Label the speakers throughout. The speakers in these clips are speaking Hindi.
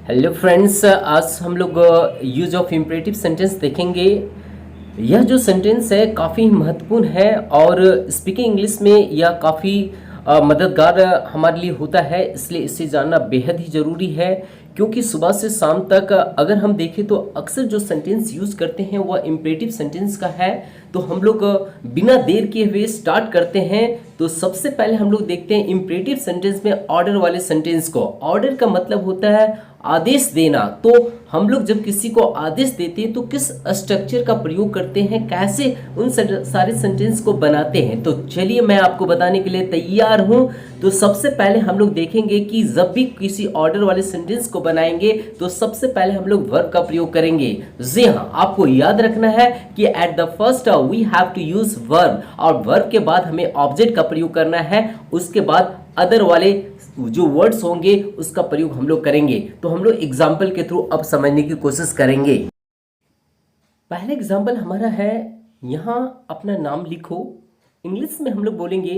Speaker 1: हेलो फ्रेंड्स, आज हम लोग यूज ऑफ इम्परेटिव सेंटेंस देखेंगे। यह जो सेंटेंस है काफ़ी महत्वपूर्ण है और स्पीकिंग इंग्लिश में यह काफ़ी मददगार हमारे लिए होता है, इसलिए इसे जानना बेहद ही ज़रूरी है। क्योंकि सुबह से शाम तक अगर हम देखें तो अक्सर जो सेंटेंस यूज़ करते हैं वह इम्परेटिव सेंटेंस का है। तो हम लोग बिना देर किए हुए स्टार्ट करते हैं। तो सबसे पहले हम लोग देखते हैं इम्परेटिव सेंटेंस में ऑर्डर वाले सेंटेंस को। ऑर्डर का मतलब होता है आदेश देना। तो हम लोग जब किसी को आदेश देते हैं तो किस स्ट्रक्चर का प्रयोग करते हैं, कैसे उन सारे सेंटेंस को बनाते हैं। तो चलिए मैं आपको बताने के लिए तैयार हूं। तो सबसे पहले हम लोग देखेंगे कि जब भी किसी ऑर्डर वाले सेंटेंस को बनाएंगे तो सबसे पहले हम लोग वर्ब का प्रयोग करेंगे। जी हाँ, आपको याद रखना है कि at the first we have to use verb, और वर्ब के बाद हमें ऑब्जेक्ट का प्रयोग करना है। उसके बाद अदर वाले जो वर्ड्स होंगे उसका प्रयोग हम लोग करेंगे। तो हम लोग एग्जाम्पल के थ्रू अब समझने की कोशिश करेंगे। पहले एग्जाम्पल हमारा है, यहाँ अपना नाम लिखो। इंग्लिश में हम लोग बोलेंगे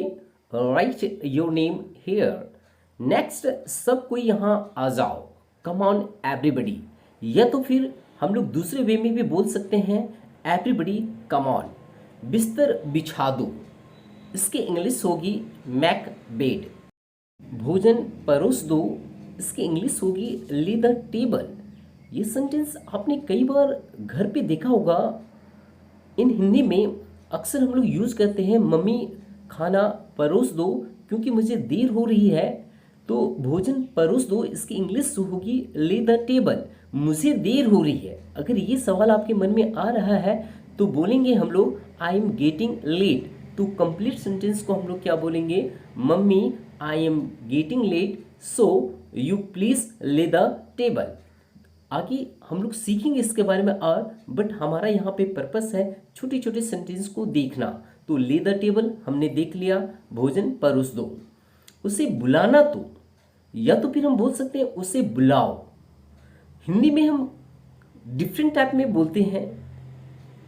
Speaker 1: right your name here. Next, सब कोई यहाँ आ जाओ, कम ऑन एवरीबडी। या तो फिर हम लोग दूसरे वे में भी बोल सकते हैं एवरीबडी कम ऑन। बिस्तर बिछा दो, इसकी इंग्लिश होगी मैक बेड। भोजन परोस दो, इसकी इंग्लिश होगी ली द टेबल। ये सेंटेंस आपने कई बार घर पे देखा होगा। इन हिंदी में अक्सर हम लोग यूज़ करते हैं मम्मी खाना परोस दो, क्योंकि मुझे देर हो रही है। तो भोजन परोस दो, इसकी इंग्लिश होगी ले द टेबल, मुझे देर हो रही है। अगर ये सवाल आपके मन में आ रहा है तो बोलेंगे हम लोग आई एम गेटिंग लेट। तो कंप्लीट सेंटेंस को हम लोग क्या बोलेंगे, mummy I am getting late, so you please lay the table. आगे हम लोग सीखेंगे इसके बारे में और, बट हमारा यहाँ पे पर्पस है छोटे छोटे सेंटेंस को देखना। तो ले द टेबल हमने देख लिया, भोजन परोस दो। उसे बुलाना, तो या तो फिर हम बोल सकते हैं उसे बुलाओ। हिंदी में हम डिफरेंट टाइप में बोलते हैं,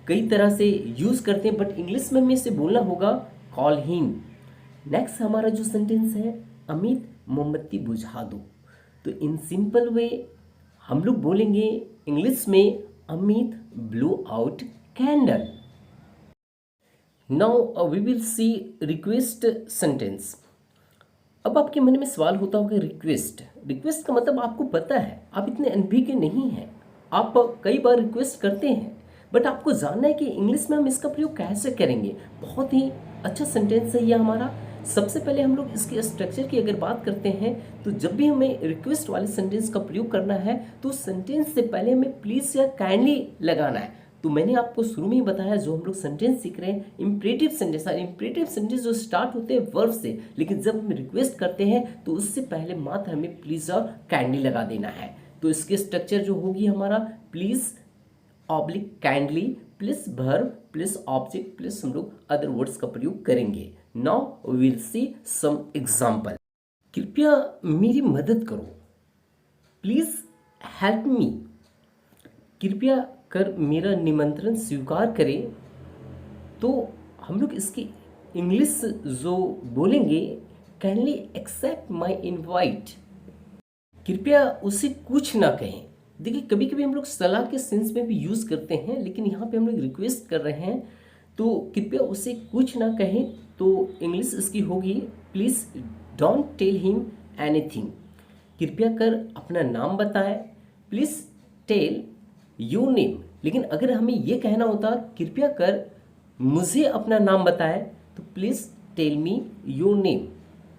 Speaker 1: कई तरह से यूज करते हैं, बट इंग्लिश में हमें इसे बोलना होगा कॉल हिम। नेक्स्ट हमारा जो सेंटेंस है, अमित मोमबत्ती बुझा दो। तो इन सिंपल वे हम लोग बोलेंगे इंग्लिश में Amit blow out candle. Now we will see request sentence. अब आपके मन में सवाल होता होगा, रिक्वेस्ट रिक्वेस्ट का मतलब आपको पता है, आप इतने अनभिज्ञ नहीं हैं। आप कई बार रिक्वेस्ट करते हैं, बट आपको जानना है कि इंग्लिश में हम इसका प्रयोग कैसे करेंगे। बहुत ही अच्छा सेंटेंस है ये हमारा। सबसे पहले हम लोग इसके स्ट्रक्चर की अगर बात करते हैं तो जब भी हमें रिक्वेस्ट वाले सेंटेंस का प्रयोग करना है तो सेंटेंस से पहले हमें प्लीज या काइंडली लगाना है। तो मैंने आपको शुरू में ही बताया, जो हम लोग सेंटेंस सीख रहे हैं इंपरेटिव सेंटेंस, और इंपरेटिव सेंटेंस जो स्टार्ट होते हैं वर्ब से, लेकिन जब हम रिक्वेस्ट करते हैं तो उससे पहले मात्र हमें प्लीज और काइंडली लगा देना है। तो इसके स्ट्रक्चर जो होगी हमारा, please oblique kindly plus verb plus object plus हम लोग अदर वर्ड्स का प्रयोग करेंगे। Now we will see some example. कृपया मेरी मदद करो, प्लीज हेल्प मी। कृपया कर मेरा निमंत्रण स्वीकार करें। तो हम लोग इसकी इंग्लिश जो बोलेंगे, काइंडली एक्सेप्ट माय इनवाइट। कृपया उसे कुछ ना कहें। देखिए, कभी कभी हम लोग सलाह के सेंस में भी यूज़ करते हैं, लेकिन यहाँ पे हम लोग रिक्वेस्ट कर रहे हैं। तो कृपया उसे कुछ ना कहें, तो इंग्लिश इसकी होगी please don't tell him anything. कृपया कर अपना नाम बताएं, प्लीज़ टेल योर नेम। लेकिन अगर हमें ये कहना होता कृपया कर मुझे अपना नाम बताएं, तो please tell me your name.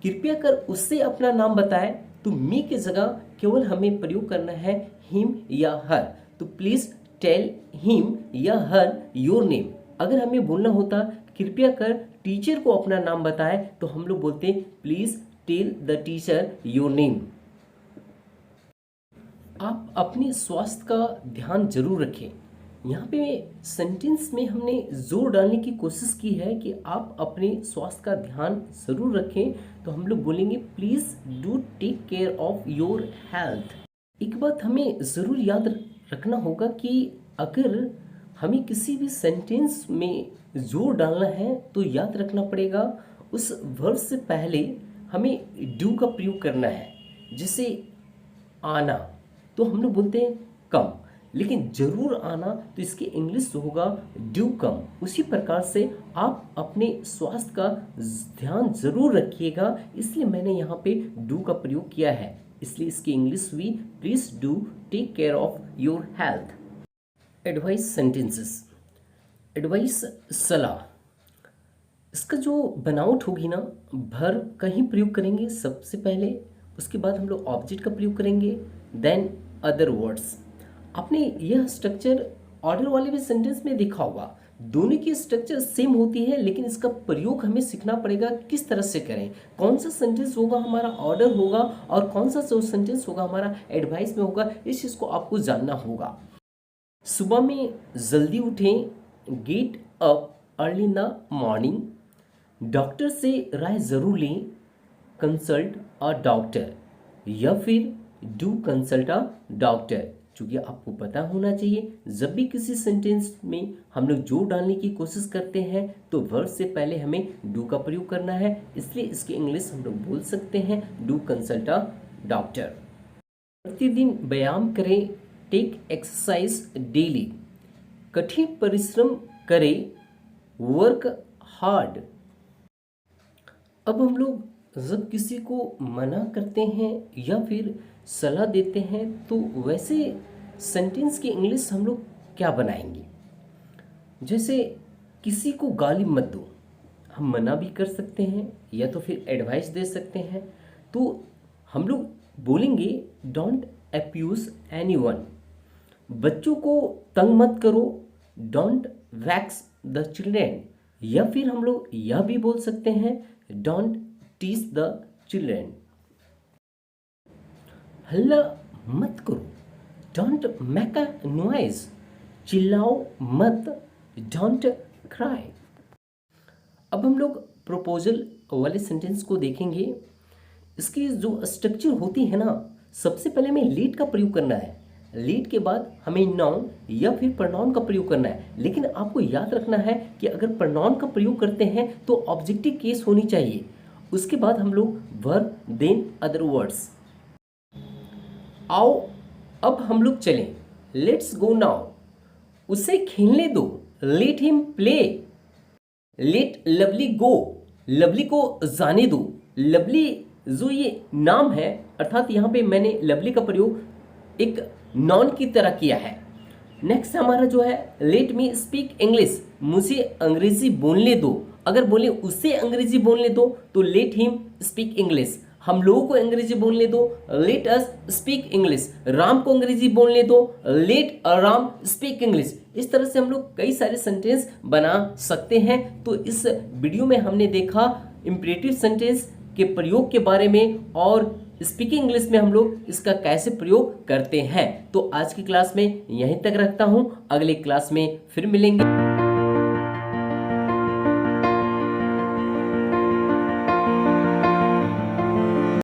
Speaker 1: कृपया कर उससे अपना नाम बताएं, तो मी की जगह केवल हमें प्रयोग करना है हिम या हर। तो प्लीज टेल हिम या हर योर नेम। अगर हमें बोलना होता कृपया कर टीचर को अपना नाम बताएं, तो हम लोग बोलते please tell the teacher your name. आप अपने स्वास्थ्य का ध्यान जरूर रखें। यहाँ पे सेंटेंस में हमने जोर डालने की कोशिश की है कि आप अपने स्वास्थ्य का ध्यान जरूर रखें। तो हम लोग बोलेंगे please do take care of your health. एक बात हमें ज़रूर याद रखना होगा कि अगर हमें किसी भी सेंटेंस में जोर डालना है तो याद रखना पड़ेगा उस वर्ब से पहले हमें डू का प्रयोग करना है। जैसे आना, तो हम लोग बोलते हैं कम, लेकिन जरूर आना तो इसकी इंग्लिश होगा डू कम। उसी प्रकार से आप अपने स्वास्थ्य का ध्यान जरूर रखिएगा, इसलिए मैंने यहाँ पे डू का प्रयोग किया है। इसलिए इसकी इंग्लिश हुई please do take care of your health. Advice sentences, advice सलाह, इसका जो बनावट होगी ना, भर का ही प्रयोग करेंगे सबसे पहले, उसके बाद हम लोग ऑब्जेक्ट का प्रयोग करेंगे, देन अदर वर्ड्स। आपने यह स्ट्रक्चर ऑर्डर वाले भी सेंटेंस में देखा होगा, दोनों की स्ट्रक्चर सेम होती है, लेकिन इसका प्रयोग हमें सीखना पड़ेगा किस तरह से करें, कौन सा सेंटेंस होगा हमारा ऑर्डर होगा और कौन सा सेंटेंस होगा हमारा एडवाइस में होगा, इस चीज़ को आपको जानना होगा। सुबह में जल्दी उठें, get up early in the morning, doctor से राय जरूर लें, कंसल्ट अ डॉक्टर, या फिर डू कंसल्ट अ डॉक्टर। चूंकि आपको पता होना चाहिए, जब भी किसी सेंटेंस में हम लोग जोड़ डालने की कोशिश करते हैं तो वर्ड से पहले हमें डू का प्रयोग करना है, इसलिए इसकी इंग्लिश हम लोग बोल सकते हैं डू कंसल्ट अ डॉक्टर। प्रतिदिन व्यायाम करें, टेक एक्सरसाइज डेली, कठिन परिश्रम करें, वर्क हार्ड। अब हम लोग जब किसी को मना करते हैं या फिर सलाह देते हैं तो वैसे सेंटेंस की इंग्लिश हम लोग क्या बनाएंगे। जैसे किसी को गाली मत दो, हम मना भी कर सकते हैं या तो फिर एडवाइस दे सकते हैं, तो हम लोग बोलेंगे डोंट अब्यूज एनीवन। बच्चों को तंग मत करो, डोंट वैक्स द चिल्ड्रेन। या फिर हम लोग यह भी बोल सकते हैं डोंट टीज द चिल्ड्रेन। हल्ला मत करो, डोंट मेक अ नॉइज। चिल्लाओ मत, डोंट क्राई। अब हम लोग प्रपोजल वाले सेंटेंस को देखेंगे। इसकी जो स्ट्रक्चर होती है ना, सबसे पहले हमें लीड का प्रयोग करना है, लीड के बाद हमें नाउन या फिर प्रोनाउन का प्रयोग करना है। लेकिन आपको याद रखना है कि अगर प्रोनाउन का प्रयोग करते हैं तो ऑब्जेक्टिव केस होनी चाहिए, उसके बाद हम लोग वर्ब देन अदर वर्ड्स। आओ अब हम लोग चलें, लेट्स गो नाउ। उसे खेलने दो, let him play. Let Lovely go, Lovely को जाने दो। लवली जो ये नाम है, अर्थात यहाँ पे मैंने लवली का प्रयोग एक नॉन की तरह किया है। नेक्स्ट हमारा जो है लेट मी स्पीक इंग्लिश, मुझे अंग्रेजी बोलने दो। अगर बोले उसे अंग्रेजी बोलने दो तो लेट हिम स्पीक इंग्लिश। हम लोगों को अंग्रेजी बोलने दो, let us speak English. Ram को अंग्रेजी बोलने दो, लेट राम स्पीक इंग्लिश। इस तरह से हम लोग कई सारे सेंटेंस बना सकते हैं। तो इस वीडियो में हमने देखा इंपरेटिव सेंटेंस के प्रयोग के बारे में और स्पीकिंग इंग्लिश में हम लोग इसका कैसे प्रयोग करते हैं। तो आज की क्लास में यहीं तक रखता हूं, अगले क्लास में फिर मिलेंगे।